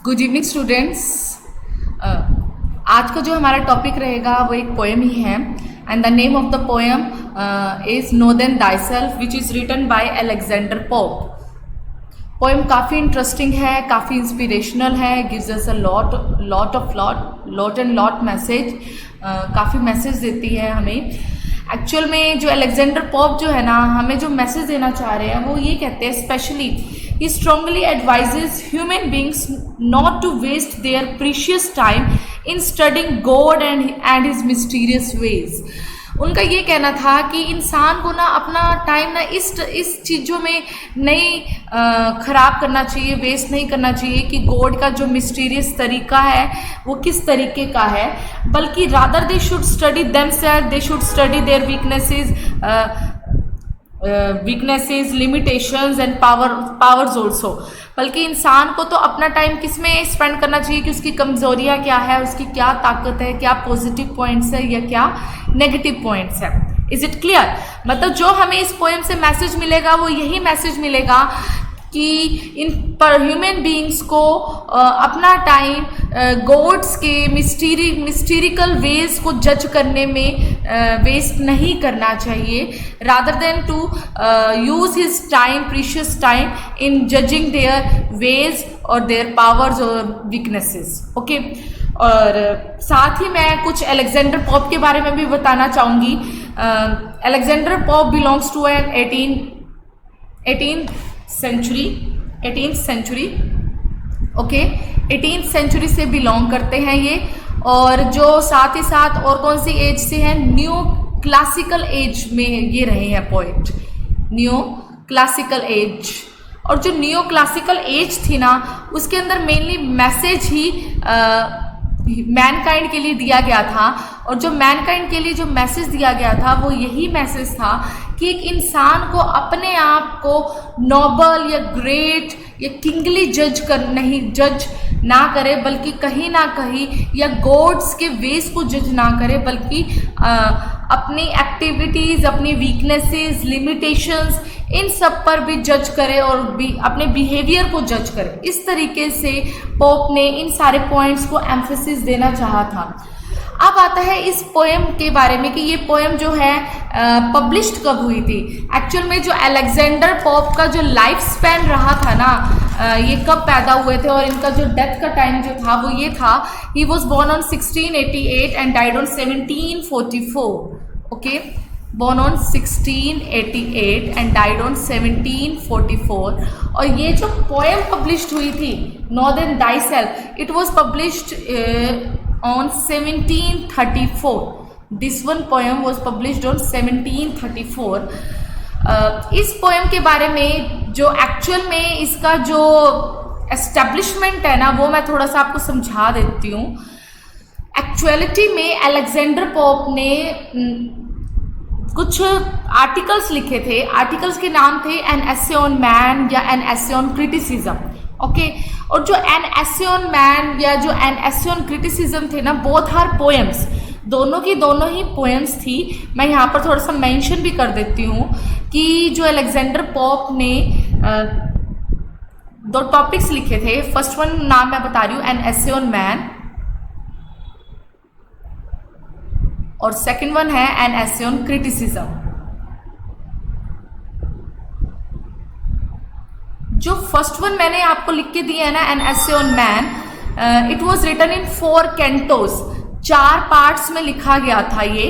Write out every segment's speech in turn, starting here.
Good evening students. आज का जो हमारा टॉपिक रहेगा वो एक पोएम ही है and the name of the poem is know then thyself which is written by Alexander Pope. Poem काफ़ी इंटरेस्टिंग है, काफ़ी इंस्पिरेशनल है, gives us a lot and lot message, काफ़ी मैसेज देती है हमें। एक्चुअल में जो अलेक्जेंडर पोप जो है ना, हमें जो मैसेज देना चाह रहे हैं वो ये कहते हैं, specially he strongly advises human beings not to waste their precious time in studying God and his mysterious ways। उनका ये कहना था कि इंसान को ना अपना टाइम ना इस चीज़ों में नहीं ख़राब करना चाहिए, वेस्ट नहीं करना चाहिए कि गॉड का जो मिस्टीरियस तरीका है वो किस तरीके का है, बल्कि rather they should study themselves, they should study their weaknesses, limitations and powers also. बल्कि इंसान को तो अपना टाइम किस में स्पेंड करना चाहिए कि उसकी कमज़ोरियाँ क्या है, उसकी क्या ताकत है, क्या पॉजिटिव पॉइंट्स है या क्या नेगेटिव पॉइंट्स है। Is it clear? मतलब जो हमें इस पोएम से मैसेज मिलेगा वो यही मैसेज मिलेगा कि इन पर ह्यूमन बीइंग्स को अपना टाइम गॉड्स के मिस्टीरिकल वेज को जज करने में वेस्ट नहीं करना चाहिए, rather than to use his time, precious time, in judging their ways और देयर पावर्स और वीकनेसेस। ओके, और साथ ही मैं कुछ अलेक्जेंडर पोप के बारे में भी बताना चाहूँगी। Alexander Pope belongs to an 18th century, okay, 18th century से बिलोंग करते हैं ये। और जो साथ ही साथ और कौन सी एज से हैं, न्यू क्लासिकल एज में ये रहे हैं पोइट, न्यू क्लासिकल एज। और जो न्यू क्लासिकल एज थी ना, उसके अंदर मेनली मैसेज ही मैनकाइंड के लिए दिया गया था। और जो मैनकाइंड के लिए जो मैसेज दिया गया था वो यही मैसेज था कि एक इंसान को अपने आप को नोबल या ग्रेट या किंगली जज ना करे, बल्कि कहीं ना कहीं या गॉड्स के वेज को जज ना करे, बल्कि अपनी एक्टिविटीज़, अपनी वीकनेसेस, लिमिटेशंस, इन सब पर भी जज करे और अपने बिहेवियर को जज करे। इस तरीके से पोप ने इन सारे पॉइंट्स को एम्फेसिस देना चाहा था। अब आता है इस पोएम के बारे में कि ये पोएम जो है पब्लिश्ड कब हुई थी। एक्चुअल में जो अलेक्जेंडर पोप का जो लाइफ स्पैन रहा था ना, ये कब पैदा हुए थे और इनका जो डेथ का टाइम जो था वो ये था, he was born on 1688 and died on 1744। Okay, born on 1688 and died on 1744। और ये जो पोएम पब्लिश्ड हुई थी, know then thyself, it was published on 1734। This one poem was published on 1734। इस पोएम के बारे में जो एक्चुअल में इसका जो एस्टेब्लिशमेंट है ना, वो मैं थोड़ा सा आपको समझा देती हूँ। एक्चुअलिटी में अलेक्जेंडर पोप ने कुछ आर्टिकल्स लिखे थे। आर्टिकल्स के नाम थे एन एसे ऑन मैन या N essay on criticism. Okay, और जो एन एसे ऑन मैन या जो एन एसे ऑन क्रिटिसिज्म थे ना, बोथ आर पोएम्स, दोनों की दोनों ही पोएम्स थी। मैं यहाँ पर थोड़ा सा मेंशन भी कर देती हूँ कि जो अलेक्जेंडर पोप ने दो टॉपिक्स लिखे थे। फर्स्ट वन नाम मैं बता रही हूँ, एन एसे ऑन मैन, और सेकंड वन है एन एसे ऑन क्रिटिसिज्म। जो फर्स्ट वन मैंने आपको लिख के दिया है ना, an essay on man, it was written in 4 cantos, 4 parts में लिखा गया था ये।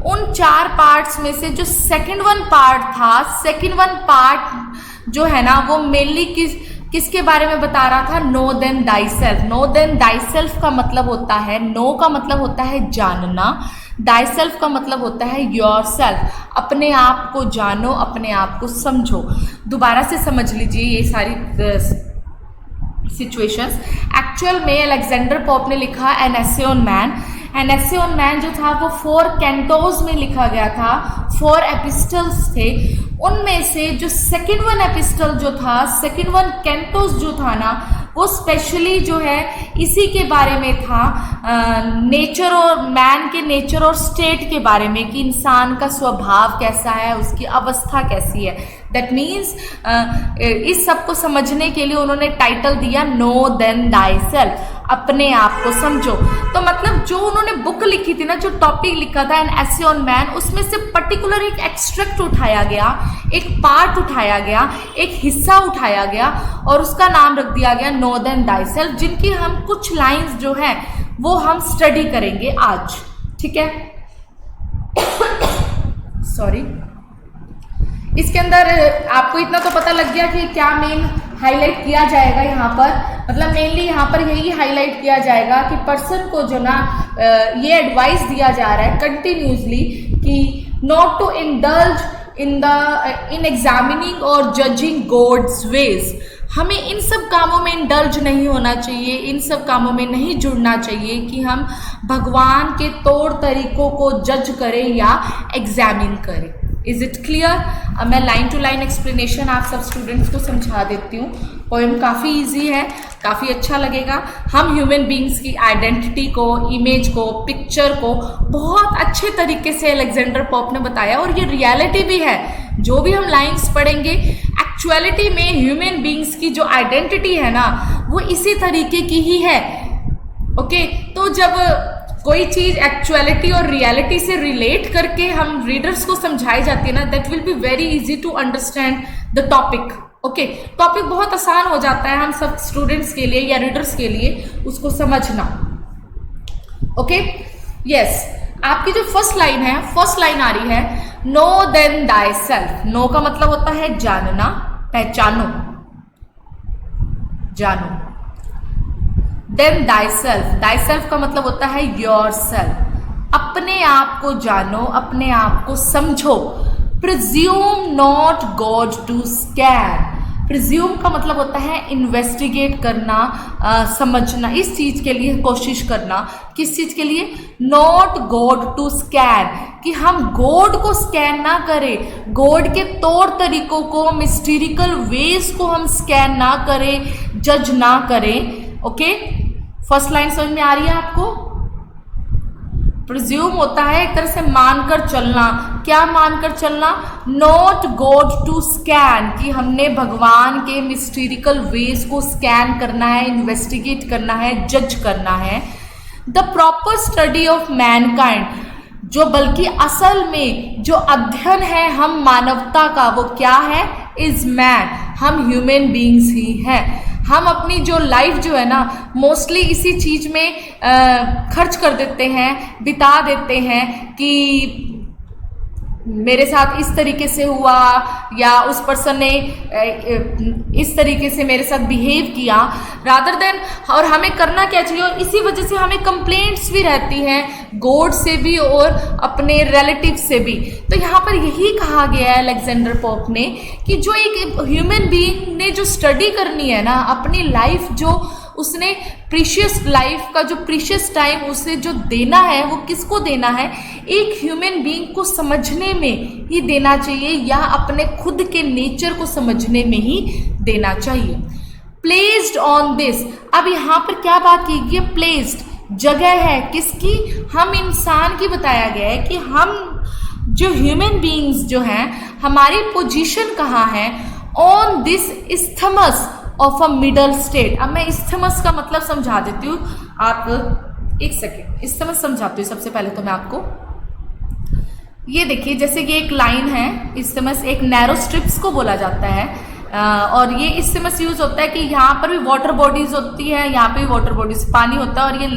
उन 4 पार्ट्स में से जो सेकंड वन पार्ट था, सेकंड वन पार्ट जो है ना, वो मेनली किसके बारे में बता रहा था, नो देन दाइसेल्फ। नो देन दाइसेल्फ का मतलब होता है, नो का मतलब होता है जानना, दाइसेल्फ का मतलब होता है योरसेल्फ, अपने आप को जानो, अपने आप को समझो। दोबारा से समझ लीजिए ये सारी सिचुएशंस। एक्चुअल में अलेक्जेंडर पोप ने लिखा N essay on man. N essay on man जो था वो 4 कैंटोज में लिखा गया था, 4 एपिस्टल्स थे। उनमें से जो सेकंड वन एपिस्टल जो था, सेकंड वन कैंटोस जो था ना, वो स्पेशली जो है इसी के बारे में था, नेचर और मैन के नेचर और स्टेट के बारे में, कि इंसान का स्वभाव कैसा है, उसकी अवस्था कैसी है। दैट मीन्स इस सब को समझने के लिए उन्होंने टाइटल दिया नो देन दाई सेल्फ, अपने आप को समझो। तो मतलब जो उन्होंने बुक लिखी थी ना, जो टॉपिक लिखा था एन एसे ऑन मैन, उसमें से पर्टिकुलर एक एक्सट्रैक्ट उठाया गया, एक पार्ट उठाया गया, एक हिस्सा उठाया गया और उसका नाम रख दिया गया नो देन दाई सेल्फ, जिनकी हम कुछ लाइंस जो है वो हम स्टडी करेंगे आज, ठीक है। सॉरी, इसके अंदर आपको इतना तो पता लग गया कि क्या मेन हाईलाइट किया जाएगा यहाँ पर। मतलब मेनली यहाँ पर यही हाईलाइट किया जाएगा कि पर्सन को जो ना ये एडवाइस दिया जा रहा है कंटिन्यूसली कि not to indulge in examining और जजिंग गॉड्स वेज। हमें इन सब कामों में इंडल्ज नहीं होना चाहिए, इन सब कामों में नहीं जुड़ना चाहिए कि हम भगवान के तौर तरीकों को जज करें या एग्जामिन करें। Is it clear? अब मैं लाइन टू लाइन एक्सप्लेनेशन आप सब स्टूडेंट्स को समझा देती हूँ। पोएम काफ़ी इजी है, काफ़ी अच्छा लगेगा। हम ह्यूमन बींग्स की आइडेंटिटी को, इमेज को, पिक्चर को बहुत अच्छे तरीके से अलेक्जेंडर पोप ने बताया और ये रियलिटी भी है। जो भी हम लाइन्स पढ़ेंगे एक्चुअलिटी में ह्यूमन बींग्स की जो आइडेंटिटी है ना वो इसी तरीके की ही है। ओके, तो जब कोई चीज एक्चुअलिटी और रियलिटी से रिलेट करके हम रीडर्स को समझाई जाती है ना, that will be very easy to understand the topic. Okay, topic बहुत आसान हो जाता है हम सब स्टूडेंट्स के लिए या रीडर्स के लिए उसको समझना। ओके, यस, आपकी जो फर्स्ट लाइन है, फर्स्ट लाइन आ रही है know then thyself. Know का मतलब होता है जानना, पहचानो, जानो। Then thyself, thyself का मतलब होता है योर सेल्फ, अपने आप को जानो, अपने आप को समझो। Presume not God to scan. Presume का मतलब होता है इन्वेस्टिगेट करना, समझना, इस चीज के लिए कोशिश करना। किस चीज के लिए? नॉट गॉड टू स्कैन, कि हम गॉड को स्कैन ना करें, गॉड के तौर तरीकों को, मिस्टीरिकल वेज को हम स्कैन ना करें, जज ना करें। ओके, फर्स्ट लाइन समझ में आ रही है आपको? प्रिज्यूम होता है एक तरह से मानकर चलना। क्या मानकर चलना? नॉट गॉड टू स्कैन, कि हमने भगवान के मिस्टीरिकल वेज को स्कैन करना है, इन्वेस्टिगेट करना है, जज करना है। The proper study of Mankind, जो बल्कि असल में जो अध्ययन है हम मानवता का, वो क्या है? इज मैन, हम ह्यूमन बींग्स ही हैं। हम अपनी जो लाइफ जो है ना मोस्टली इसी चीज़ में खर्च कर देते हैं, बिता देते हैं कि मेरे साथ इस तरीके से हुआ या उस पर्सन ने इस तरीके से मेरे साथ बिहेव किया, रादर देन, और हमें करना क्या चाहिए। और इसी वजह से हमें कंप्लेंट्स भी रहती हैं गॉड से भी और अपने रिलेटिव से भी। तो यहाँ पर यही कहा गया है अलेक्जेंडर पोप ने कि जो एक ह्यूमन बीइंग ने जो स्टडी करनी है ना, अपनी लाइफ जो उसने प्रीशियस लाइफ का जो प्रीशियस टाइम उसे जो देना है वो किसको देना है? एक ह्यूमन बीइंग को समझने में ही देना चाहिए या अपने खुद के नेचर को समझने में ही देना चाहिए। प्लेस्ड ऑन दिस, अब यहाँ पर क्या बात की गई? प्लेस्ड जगह है किसकी? हम इंसान की बताया गया है कि हम जो ह्यूमन बीइंग्स जो हैं हमारी पोजीशन कहाँ है? On this isthmus of a middle state. अब मैं इस्थमस का मतलब समझा देती हूँ, आप एक सेकेंड इस्थमस समझाती हूँ। सबसे पहले तो मैं आपको ये देखिए, जैसे कि एक लाइन है, इस्थमस एक नैरो स्ट्रिप्स को बोला जाता है और ये इस्थमस यूज होता है कि यहाँ पर भी वाटर बॉडीज होती है, यहाँ पे भी वाटर बॉडीज पानी होता है और ये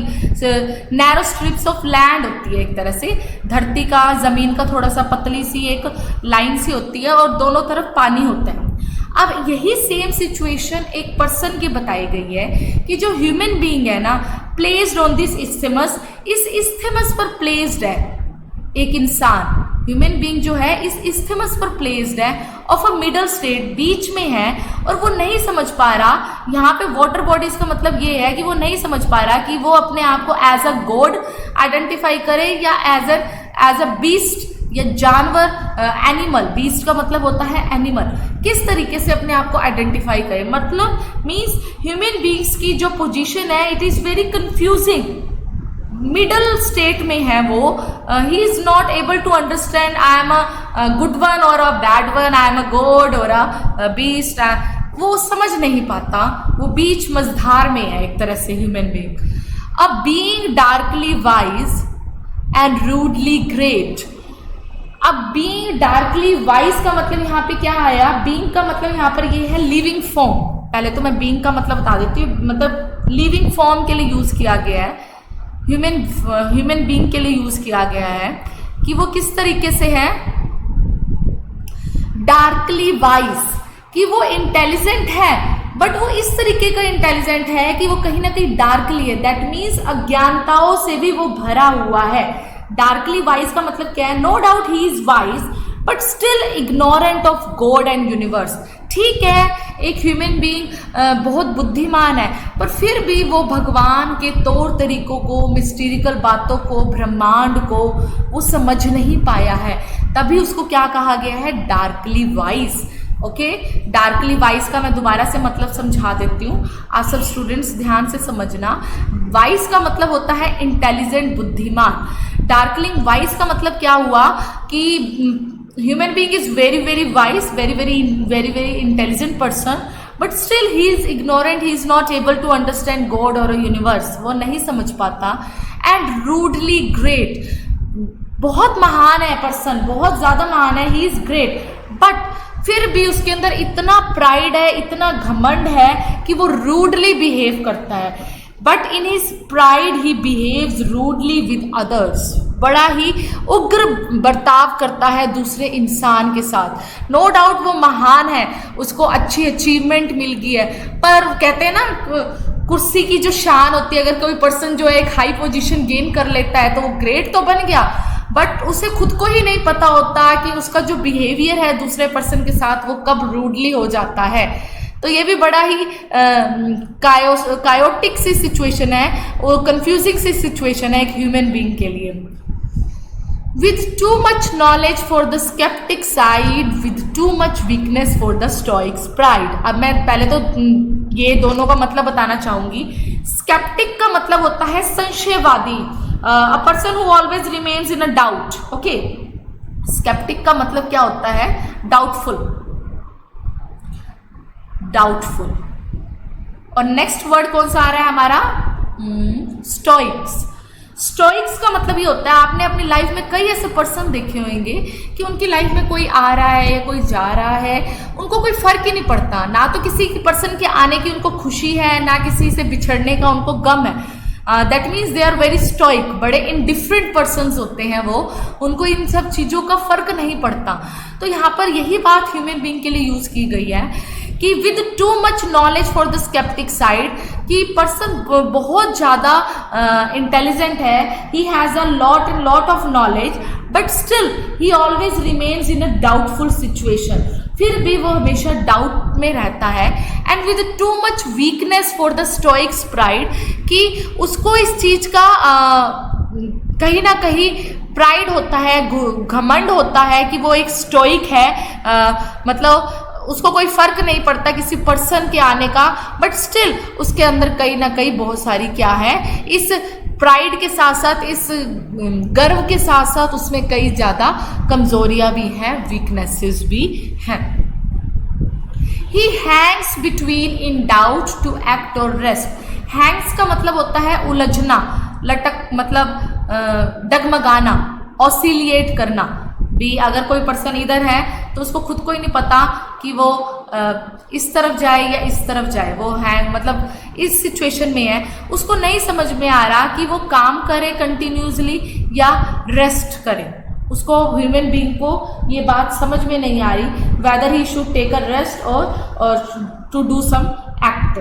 नैरो स्ट्रिप्स ऑफ लैंड होती है। एक तरह से धरती का, जमीन का थोड़ा सा पतली सी एक लाइन सी होती है और दोनों तरफ पानी होता है। अब यही सेम सिचुएशन एक पर्सन की बताई गई है कि जो ह्यूमन बीइंग है ना, प्लेस्ड ऑन दिस इस्थमस, इस इस्थमस पर प्लेस्ड है एक इंसान, ह्यूमन बीइंग जो है इस इस्थमस पर प्लेस्ड है, ऑफ अ मिडल स्टेट, बीच में है और वो नहीं समझ पा रहा। यहाँ पे वाटर बॉडीज का मतलब ये है कि वो नहीं समझ पा रहा कि वो अपने आप को एज अ गॉड आइडेंटिफाई करे या एज अ बीस्ट या जानवर, एनिमल। बीस्ट का मतलब होता है एनिमल। किस तरीके से अपने आप को आइडेंटिफाई करें, मतलब मीन्स ह्यूमन बीइंग्स की जो पोजीशन है it is very confusing, middle state में है वो, he is not able to understand I am a good one और a bad one, I am a god और अ बीस्ट, वो समझ नहीं पाता, वो बीच मझधार में है एक तरह से human being. A being darkly wise and rudely great. अब बीइंग डार्कली वाइज का मतलब यहाँ पे क्या आया, बीइंग का मतलब यहाँ पर ये है लिविंग फॉर्म। पहले तो मैं बीइंग का मतलब बता देती हूँ, मतलब लिविंग फॉर्म के लिए यूज किया गया है, ह्यूमन बीइंग के लिए यूज किया गया है कि वो किस तरीके से है, डार्कली वाइज, कि वो इंटेलिजेंट है, बट वो इस तरीके का इंटेलिजेंट है कि वो कहीं ना कहीं डार्कली है, दैट मीन्स अज्ञानताओं से भी वो भरा हुआ है। डार्कली वाइज का मतलब क्या है, no doubt he is wise but still ignorant of God and universe. ठीक है, एक ह्यूमन बीइंग बहुत बुद्धिमान है, पर फिर भी वो भगवान के तौर तरीकों को, मिस्टीरिकल बातों को, ब्रह्मांड को वो समझ नहीं पाया है, तभी उसको क्या कहा गया है, darkly wise. Okay, darkly wise का मैं दोबारा से मतलब समझा देती हूँ, आप सब स्टूडेंट्स ध्यान से समझना। वाइज का मतलब होता है इंटेलिजेंट, बुद्धिमान। डार्कलिंग वाइज का मतलब क्या हुआ कि human being is very very wise, very very very very intelligent person, but still he is ignorant, he is not able to understand God और यूनिवर्स, वो नहीं समझ पाता। एंड रूडली ग्रेट, बहुत महान है पर्सन, बहुत ज्यादा महान है, ही इज ग्रेट, बट फिर भी उसके अंदर इतना प्राइड है, इतना घमंड है कि वो रूडली बिहेव करता है। But in his pride he behaves rudely with others, बड़ा ही उग्र बर्ताव करता है दूसरे इंसान के साथ। नो डाउट वो महान है, उसको अच्छी अचीवमेंट मिल गई है, पर कहते हैं ना कुर्सी की जो शान होती है, अगर कोई पर्सन जो है एक हाई पोजीशन गेन कर लेता है तो वो ग्रेट तो बन गया, बट उसे खुद को ही नहीं पता होता कि उसका जो बिहेवियर है दूसरे पर्सन के साथ वो कब रूडली हो जाता है। तो ये भी बड़ा ही कायोटिक सी सिचुएशन है, वो कंफ्यूजिंग सी सिचुएशन है एक ह्यूमन बीइंग के लिए। With too much knowledge for the sceptic side, with too much weakness for the stoics pride. अब मैं पहले तो ये दोनों का मतलब बताना चाहूंगी। स्केप्टिक का मतलब होता है संशयवादी, a person who always remains in a doubt. Okay, skeptic का मतलब क्या होता है, doubtful, doubtful। और नेक्स्ट वर्ड कौन सा आ रहा है हमारा, स्टोइक्स। स्टोइक्स का मतलब ये होता है, आपने अपनी लाइफ में कई ऐसे पर्सन देखे होंगे कि उनकी लाइफ में कोई आ रहा है या कोई जा रहा है, उनको कोई फर्क ही नहीं पड़ता, ना तो किसी पर्सन के आने की उनको खुशी है, ना किसी से बिछड़ने का उनको गम है। That means they are very stoic, बड़े इनडिफरेंट पर्सन्स होते हैं वो, उनको इन सब चीज़ों का फर्क नहीं पड़ता। तो यहाँ पर यही बात ह्यूमन बीइंग के लिए यूज की गई है कि with too much knowledge for the sceptic side, कि पर्सन बहुत ज़्यादा इंटेलिजेंट है, he has a lot of knowledge, but still he always remains in a doubtful situation, फिर भी वो हमेशा डाउट में रहता है। And with too much weakness for the stoics pride, कि उसको इस चीज का कहीं ना कहीं प्राइड होता है, घमंड होता है कि वो एक स्टोइक है, मतलब उसको कोई फर्क नहीं पड़ता किसी पर्सन के आने का, बट स्टिल उसके अंदर कहीं ना कहीं बहुत सारी क्या है, इस प्राइड के साथ साथ, इस गर्व के साथ साथ उसमें कई ज्यादा कमजोरियां भी हैं, वीकनेसेस भी हैं। He hangs between in doubt to act और रेस्ट। हैंग्स का मतलब होता है उलझना, लटक, मतलब डगमगाना, ऑसिलिएट करना भी। अगर कोई पर्सन इधर है तो उसको खुद को ही नहीं पता कि वो इस तरफ जाए या इस तरफ जाए, वो हैंग, मतलब इस सिचुएशन में है, उसको नहीं समझ में आ रहा कि वो काम करे कंटिन्यूसली या रेस्ट करे। उसको ह्यूमन बीइंग को ये बात समझ में नहीं आ रही, whether he should take a rest और to do some act.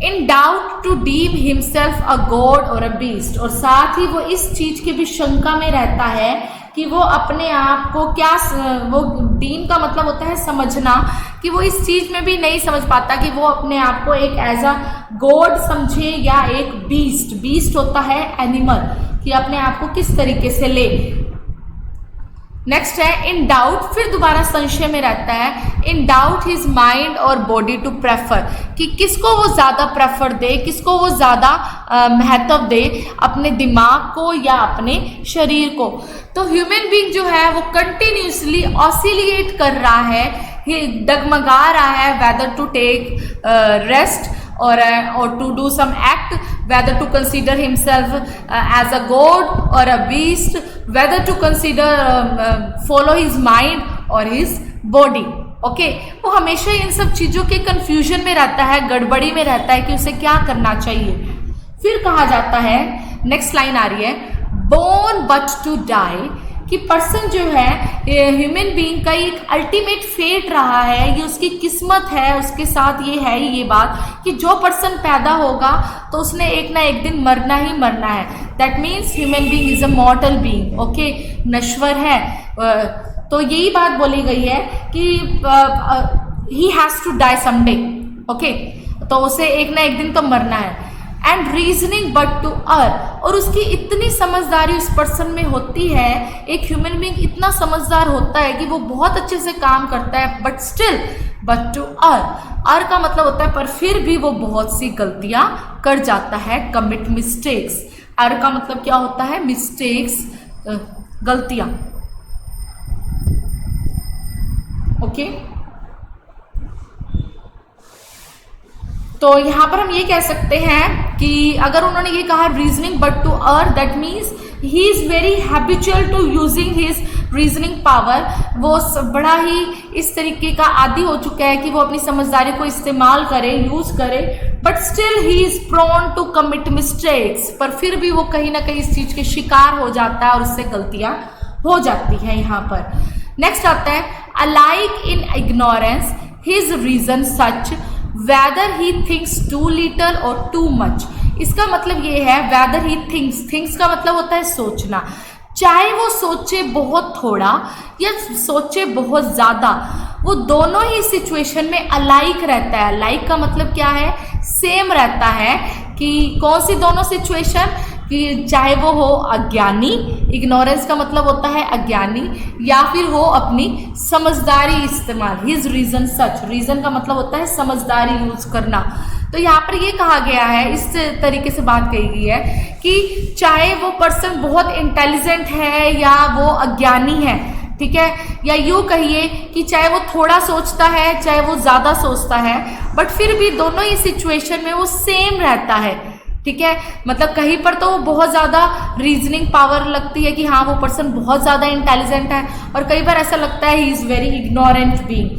In doubt to deem himself a god और अ बीस्ट, और साथ ही वो इस चीज की भी शंका में रहता है कि वो अपने आप को क्या, वो डीम का मतलब होता है समझना, कि वो इस चीज में भी नहीं समझ पाता कि वो अपने आप को एक एज अ गॉड समझे या एक बीस्ट। बीस्ट होता है एनिमल, कि अपने आप को किस तरीके से ले। नेक्स्ट है इन डाउट, फिर दोबारा संशय में रहता है, इन डाउट हिज माइंड और बॉडी टू प्रेफर, कि किसको वो ज़्यादा प्रेफर दे, किसको वो ज़्यादा महत्व दे, अपने दिमाग को या अपने शरीर को। तो ह्यूमन बीइंग जो है वो कंटिन्यूसली ऑसिलेट कर रहा है, डगमगा रहा है, whether to take rest or to do some act, whether to consider himself as a god or a beast, whether to consider follow his mind or his body. Okay वो हमेशा इन सब चीज़ों के कंफ्यूजन में रहता है, गड़बड़ी में रहता है कि उसे क्या करना चाहिए। फिर कहा जाता है, नेक्स्ट लाइन आ रही है, born but to die, कि पर्सन जो है ह्यूमन बीइंग का एक अल्टीमेट फेट रहा है, ये उसकी किस्मत है, उसके साथ ये है ये बात कि जो पर्सन पैदा होगा तो उसने एक ना एक दिन मरना ही मरना है। That means human being is a mortal being, okay, नश्वर है। तो यही बात बोली गई है कि he has to die someday, okay, तो उसे एक ना एक दिन तो मरना है। एंड रीजनिंग बट टू और उसकी इतनी समझदारी उस पर्सन में होती है, एक ह्यूमन बीइंग इतना समझदार होता है कि वो बहुत अच्छे से काम करता है, बट स्टिल बट टू का मतलब होता है पर फिर भी वो बहुत सी गलतियां कर जाता है, कमिट मिस्टेक्स। का मतलब क्या होता है, मिस्टेक्स, गलतियां, ओके। तो यहाँ पर हम ये कह सकते हैं कि अगर उन्होंने ये कहा reasoning but to that means he is very habitual to using his reasoning power, वो बड़ा ही इस तरीके का आदी हो चुका है कि वो अपनी समझदारी को इस्तेमाल करे, यूज करे, but still he is prone to commit mistakes, पर फिर भी वो कहीं ना कहीं इस चीज के शिकार हो जाता है और उससे गलतियां हो जाती हैं। यहाँ पर नेक्स्ट आता है, alike in ignorance his reason such whether he thinks too little or too much। इसका मतलब ये है whether he thinks का मतलब होता है सोचना, चाहे वो सोचे बहुत थोड़ा या सोचे बहुत ज़्यादा, वो दोनों ही सिचुएशन में अलाइक रहता है। अलाइक का मतलब क्या है, सेम रहता है। कि कौन सी दोनों सिचुएशन, कि चाहे वो हो अज्ञानी, इग्नोरेंस का मतलब होता है अज्ञानी, या फिर हो अपनी समझदारी इस्तेमाल, हिज रीजन सच, रीजन का मतलब होता है समझदारी यूज करना। तो यहाँ पर ये कहा गया है, इस तरीके से बात कही गई है कि चाहे वो पर्सन बहुत इंटेलिजेंट है या वो अज्ञानी है, ठीक है, या यूँ कहिए कि चाहे वो थोड़ा सोचता है चाहे वो ज़्यादा सोचता है, बट फिर भी दोनों ही सिचुएशन में वो सेम रहता है, ठीक है। मतलब कहीं पर तो वो बहुत ज़्यादा रीजनिंग पावर लगती है कि हाँ वो पर्सन बहुत ज़्यादा इंटेलिजेंट है, और कई बार ऐसा लगता है ही is very ignorant being,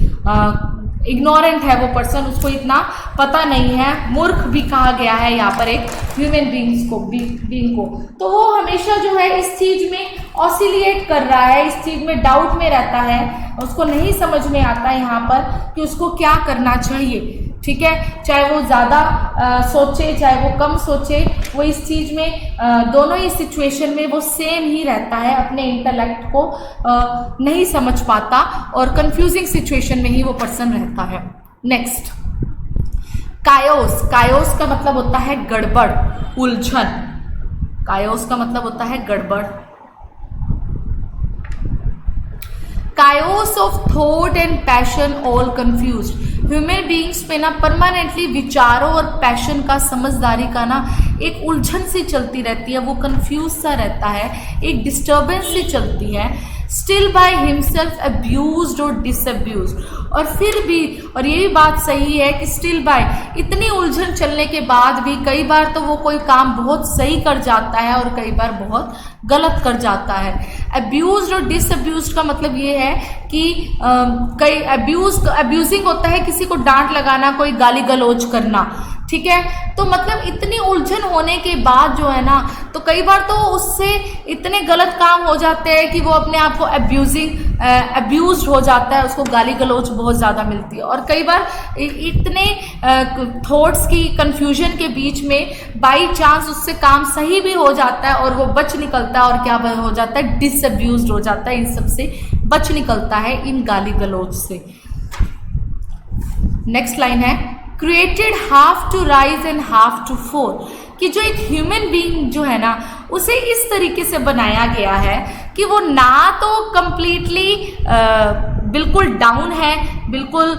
ignorant है वो पर्सन, उसको इतना पता नहीं है, मूर्ख भी कहा गया है यहाँ पर एक ह्यूमन बीइंग को। तो वो हमेशा जो है इस चीज में ऑसिलेट कर रहा है, इस चीज में डाउट में रहता है, उसको नहीं समझ में आता है यहाँ पर कि उसको क्या करना चाहिए, ठीक है। चाहे वो ज़्यादा सोचे चाहे वो कम सोचे, वो इस चीज़ में दोनों ही सिचुएशन में वो सेम ही रहता है, अपने इंटेलेक्ट को नहीं समझ पाता और कंफ्यूजिंग सिचुएशन में ही वो पर्सन रहता है। नेक्स्ट, कायोस। कायोस का मतलब होता है गड़बड़, उलझन। कायोस का मतलब होता है गड़बड़। Chaos of thought and passion all confused. Human beings पे ना परमानेंटली विचारों और पैशन का, समझदारी का ना एक उलझन सी चलती रहती है, वो कंफ्यूज सा रहता है, एक डिस्टर्बेंस सी चलती है। स्टिल बाय हिमसेल्फ अब्यूज्ड और डिसअब्यूज्ड, और फिर भी, और ये भी बात सही है कि स्टिल बाय, इतनी उलझन चलने के बाद भी कई बार तो वो कोई काम बहुत सही कर जाता है और कई बार बहुत गलत कर जाता है। अब्यूज्ड और डिसअब्यूज्ड का मतलब ये है कि कई अब्यूजिंग होता है किसी को डांट लगाना, कोई गाली गलौज करना, ठीक है। तो मतलब इतनी उलझन होने के बाद जो है ना, तो कई बार तो उससे इतने गलत काम हो जाते हैं कि वो अपने आप को अब्यूज्ड हो जाता है, उसको गाली गलौज बहुत ज़्यादा मिलती है। और कई बार इतने थॉट्स की कंफ्यूजन के बीच में बाई चांस उससे काम सही भी हो जाता है और वो बच निकलता है, और क्या हो जाता है, डिसअब्यूज्ड हो जाता है, इन सब से बच निकलता है, इन गाली गलौज से। नेक्स्ट लाइन है, created half to rise and half to fall, कि जो एक ह्यूमन बीइंग जो है ना, उसे इस तरीके से बनाया गया है कि वो ना तो कंप्लीटली बिल्कुल डाउन है, बिल्कुल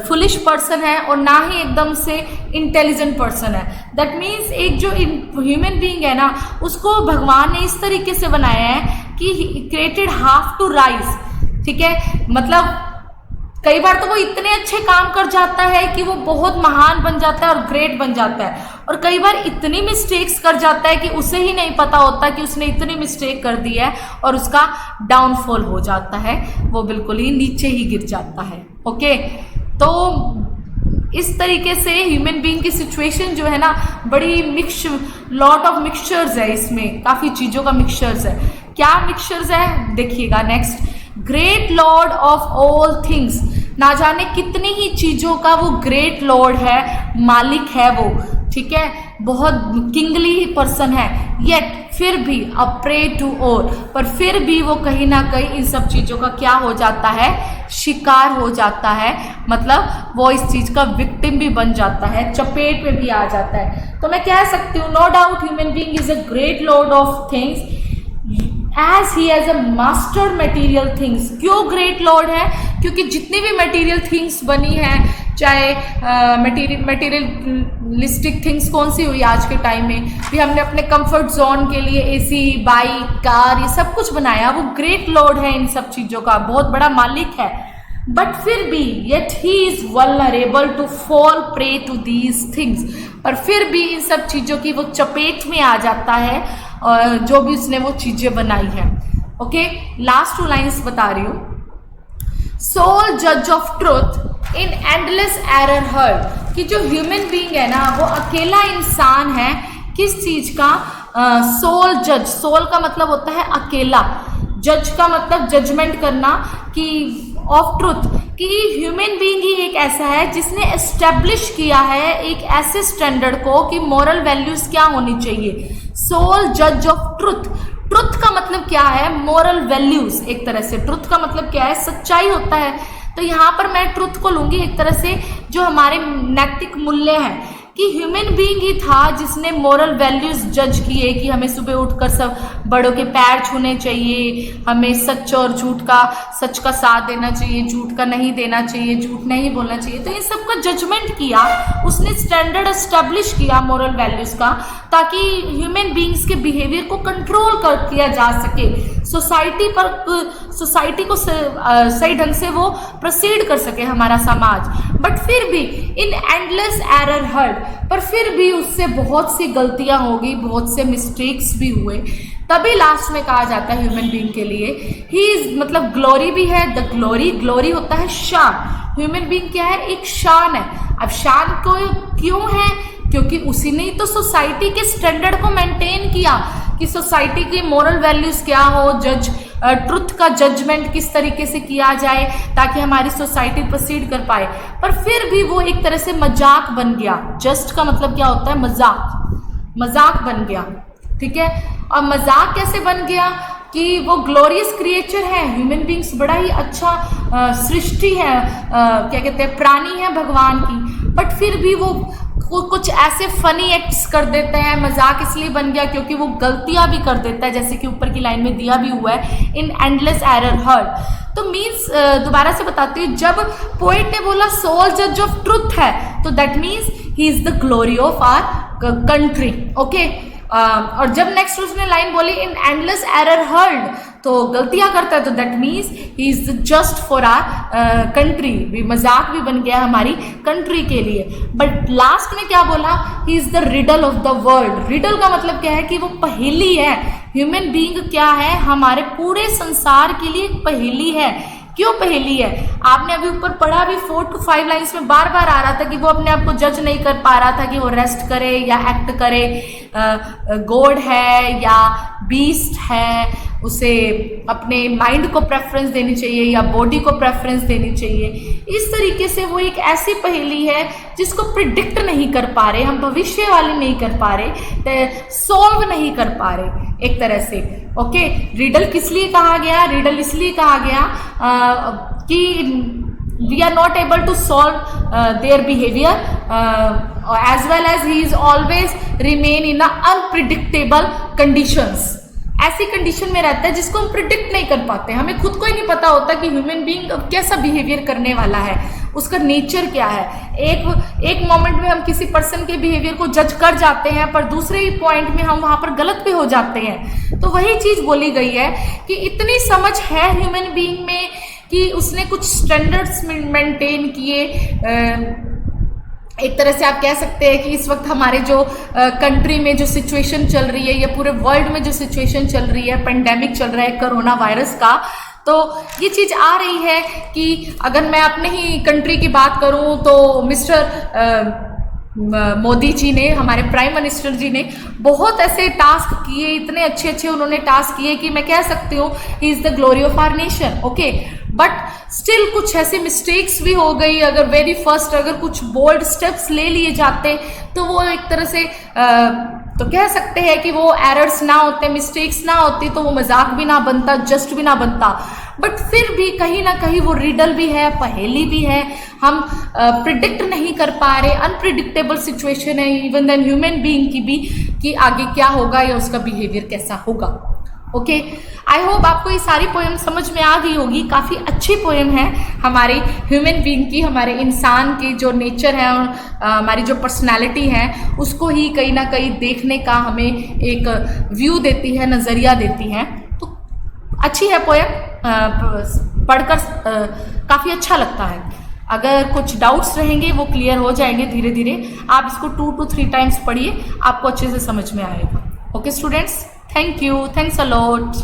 फुलिश पर्सन है, और ना ही एकदम से इंटेलिजेंट पर्सन है। दैट मीन्स एक जो ह्यूमन बीइंग है ना, उसको भगवान ने इस तरीके से बनाया है कि क्रिएटेड हाफ टू राइज, ठीक है। मतलब कई बार तो वो इतने अच्छे काम कर जाता है कि वो बहुत महान बन जाता है और ग्रेट बन जाता है, और कई बार इतनी मिस्टेक्स कर जाता है कि उसे ही नहीं पता होता कि उसने इतनी मिस्टेक कर दी है, और उसका डाउनफॉल हो जाता है, वो बिल्कुल ही नीचे ही गिर जाता है। ओके, तो इस तरीके से ह्यूमन बीइंग की सिचुएशन जो है ना, बड़ी लॉट ऑफ मिक्सचर्स है, इसमें काफ़ी चीज़ों का मिक्सचर्स है। क्या मिक्सचर्स है देखिएगा next. Great lord of all things, ना जाने कितनी ही चीज़ों का वो ग्रेट लॉर्ड है, मालिक है वो, ठीक है, बहुत किंगली पर्सन है। येट फिर भी अ प्रे टू ऑल, पर फिर भी वो कहीं ना कहीं इन सब चीज़ों का क्या हो जाता है, शिकार हो जाता है। मतलब वो इस चीज़ का विक्टिम भी बन जाता है, चपेट में भी आ जाता है। तो मैं कह सकती हूँ, no doubt human being is a great lord of things as he as a master material things. क्यों ग्रेट लॉर्ड है? क्योंकि जितनी भी मटेरियल थिंग्स बनी हैं, चाहे मटेरियलिस्टिक थिंग्स कौन सी हुई आज के टाइम में भी, हमने अपने कंफर्ट जोन के लिए एसी, बाइक, कार, ये सब कुछ बनाया, वो ग्रेट लॉर्ड है इन सब चीज़ों का, बहुत बड़ा मालिक है। बट फिर भी yet he is vulnerable to fall prey to these things, पर फिर भी इन सब चीज़ों की वो चपेट में आ जाता है, और जो भी उसने वो चीज़ें बनाई हैं। ओके, लास्ट 2 लाइन्स बता रही हूँ। सोल जज of truth in endless error heard, कि जो ह्यूमन बीइंग है ना, वो अकेला इंसान है किस चीज़ का, सोल जज। सोल का मतलब होता है अकेला, जज का मतलब जजमेंट करना, कि ऑफ ट्रुथ, कि ह्यूमन बीइंग ही एक ऐसा है जिसने एस्टेब्लिश किया है एक ऐसे स्टैंडर्ड को कि मॉरल वैल्यूज क्या होनी चाहिए। सोल जज ऑफ ट्रुथ, ट्रुथ का मतलब क्या है, मॉरल वैल्यूज। एक तरह से ट्रुथ का मतलब क्या है, सच्चाई होता है। तो यहाँ पर मैं ट्रुथ को लूंगी एक तरह से जो हमारे नैतिक मूल्य हैं, कि ह्यूमन बीइंग ही था जिसने मॉरल वैल्यूज जज किए कि हमें सुबह उठकर सब बड़ों के पैर छूने चाहिए, हमें सच और झूठ का, सच का साथ देना चाहिए, झूठ का नहीं देना चाहिए, झूठ नहीं बोलना चाहिए। तो इन सब का जजमेंट किया उसने, स्टैंडर्ड एस्टेब्लिश किया मॉरल वैल्यूज का, ताकि ह्यूमन बीइंग्स के बिहेवियर को कंट्रोल कर किया जा सके, सोसाइटी को सही ढंग से वो प्रोसीड कर सके हमारा समाज। बट फिर भी इन एंडलेस एरर हर्ड, पर फिर भी उससे बहुत सी गलतियां होगी, बहुत से मिस्टेक्स भी हुए, तभी लास्ट में कहा जाता है ह्यूमन बीइंग के लिए ही इज, मतलब ग्लोरी भी है, द ग्लोरी होता है शान। ह्यूमन बीइंग क्या है, एक शान है। अब शान को क्यों है, क्योंकि उसी ने तो सोसाइटी के स्टैंडर्ड को मेंटेन किया कि सोसाइटी की मॉरल वैल्यूज क्या हो, ट्रुथ का जजमेंट किस तरीके से किया जाए ताकि हमारी सोसाइटी प्रोसीड कर पाए। पर फिर भी वो एक तरह से मजाक बन गया। जस्ट का मतलब क्या होता है, मजाक बन गया, ठीक है। और मजाक कैसे बन गया कि वो ग्लोरियस क्रिएचर है, ह्यूमन बीइंग्स बड़ा ही अच्छा सृष्टि है, क्या कहते हैं, प्राणी है भगवान की, बट फिर भी वो कुछ ऐसे फनी एक्ट्स कर देते हैं। मजाक इसलिए बन गया क्योंकि वो गलतियां भी कर देता है, जैसे कि ऊपर की लाइन में दिया भी हुआ है, इन एंडलेस एरर हर्ड। तो मीन्स दोबारा से बताती हूँ, जब पोएट ने बोला सोल जज ऑफ ट्रुथ है, तो that means he is the glory of our country. Okay, और जब नेक्स्ट उसने लाइन बोली इन एंडलेस एरर हर्ड, तो गलतियां करता है, तो that means he is just for our country, भी मजाक भी बन गया हमारी कंट्री के लिए। बट लास्ट में क्या बोला, ही is the riddle of the world. Riddle का मतलब क्या है कि वो पहेली है। ह्यूमन बीइंग क्या है, हमारे पूरे संसार के लिए एक पहेली है। क्यों पहेली है, आपने अभी ऊपर पढ़ा भी 4 to 5 लाइन्स में बार बार आ रहा था कि वो अपने आप को जज नहीं कर पा रहा था कि वो रेस्ट करे या एक्ट करे, गॉड है या बीस्ट है, उसे अपने माइंड को प्रेफरेंस देनी चाहिए या बॉडी को प्रेफरेंस देनी चाहिए। इस तरीके से वो एक ऐसी पहेली है जिसको प्रिडिक्ट नहीं कर पा रहे हम, भविष्यवाणी नहीं कर पा रहे, सॉल्व नहीं कर पा रहे एक तरह से। ओके, रिडल किस लिए कहा गया, रिडल इसलिए कहा गया कि we are not able to solve their behavior as well as he is always remain in a unpredictable conditions, ऐसी कंडीशन में रहता है जिसको हम प्रिडिक्ट नहीं कर पाते। हमें खुद को ही नहीं पता होता कि ह्यूमन बीइंग अब कैसा बिहेवियर करने वाला है, उसका नेचर क्या है। एक मोमेंट में हम किसी पर्सन के बिहेवियर को जज कर जाते हैं, पर दूसरे ही पॉइंट में हम वहां पर गलत भी हो जाते हैं। तो वही चीज बोली गई है कि इतनी समझ है ह्यूमन बीइंग में कि उसने कुछ स्टैंडर्ड्स मेंटेन किए। एक तरह से आप कह सकते हैं कि इस वक्त हमारे जो कंट्री में जो सिचुएशन चल रही है या पूरे वर्ल्ड में जो सिचुएशन चल रही है, पेंडेमिक चल रहा है कोरोना वायरस का, तो ये चीज आ रही है कि अगर मैं अपने ही कंट्री की बात करूं तो मिस्टर मोदी जी ने, हमारे प्राइम मिनिस्टर जी ने बहुत ऐसे टास्क किए, इतने अच्छे अच्छे उन्होंने टास्क किए कि मैं कह सकती हूँ he is the glory of our nation. Okay, but still कुछ ऐसे मिस्टेक्स भी हो गई। अगर वेरी फर्स्ट अगर कुछ बोल्ड स्टेप्स ले लिए जाते तो वो एक तरह से तो कह सकते हैं कि वो एरर्स ना होते, मिस्टेक्स ना होती, तो वो मजाक भी ना बनता, जस्ट भी ना बनता। बट फिर भी कहीं ना कहीं वो रिडल भी है, पहेली भी है, हम प्रिडिक्ट नहीं कर पा रहे, अनप्रिडिक्टेबल सिचुएशन है इवन देन ह्यूमन बीइंग की भी, कि आगे क्या होगा या उसका बिहेवियर कैसा होगा। ओके, आई होप आपको ये सारी पोएम समझ में आ गई होगी। काफ़ी अच्छी पोएम है हमारे ह्यूमन बीइंग की, हमारे इंसान की जो नेचर है और हमारी जो पर्सनालिटी है उसको ही कहीं ना कहीं देखने का हमें एक व्यू देती है, नज़रिया देती है। तो अच्छी है पोएम, पढ़कर काफ़ी अच्छा लगता है। अगर कुछ डाउट्स रहेंगे वो क्लियर हो जाएंगे धीरे धीरे। आप इसको 2 to 3 टाइम्स पढ़िए, आपको अच्छे से समझ में आएगा। Okay students, thank you, thanks a lot.